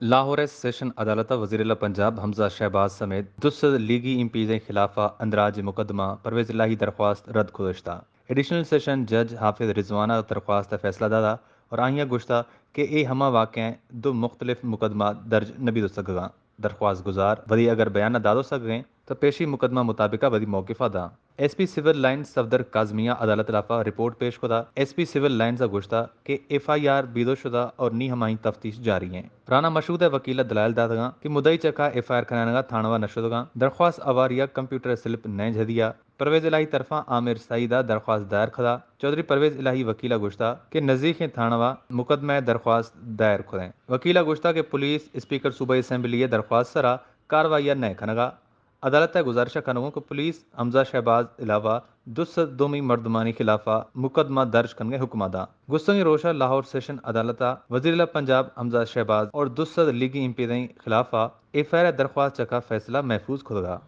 Lahore session عدالت وزیر پنجاب حمزہ شہباز سمیت دس لیگی امپیز خلافہ اندراج مقدمہ پرویز الہی درخواست رد گزشتہ ایڈیشنل سیشن جج حافظ رضوانہ درخواست فیصلہ دادا اور آئیاں گشتہ کہ اے ہمہ واقع دو مختلف مقدمہ درج نبی سگاں درخواست گزار ودی اگر بیانہ دادو سگیں تو پیشی مقدمہ مطابقہ ودی موقفہ دا S P civil line Safdar کاظمیہ عدالت لافہ رپورٹ پیش خدا ایس پی سول لائن سے گشتہ کہ ایف آئی آر بیدو شدہ اور نی ہمائی تفتیش جاری ہیں رانا مشہود وکیل دلائل دادگاں کہ مدعی چکا ایف آئی آر کھنانگا تھانوا نشدگاں درخواست اواریا کمپیوٹر سلپ نئے جھدیا پرویز الہی طرفہ عامر سعیدہ درخواست دائر کھدا چودھری پرویز الہی وکیلہ گشتہ کہ نزدیک تھانوا مقدمہ درخواست دائر کھدیں وکیلہ گشتہ کہ پولیس اسپیکر صوبائی اسمبلی درخواست سرا کاروائی نئے کھنگا عدالت گزارشہ کنگوں کہ پولیس حمزہ شہباز علاوہ دس دومی مردمانی خلافہ مقدمہ درج کنگے حکمہ دا گستنگی روشہ لاہور سیشن عدالت وزیر پنجاب حمزہ شہباز اور دس لیگی امپیدیں خلافہ ایف آئی آر درخواست چکا فیصلہ محفوظ کھدگا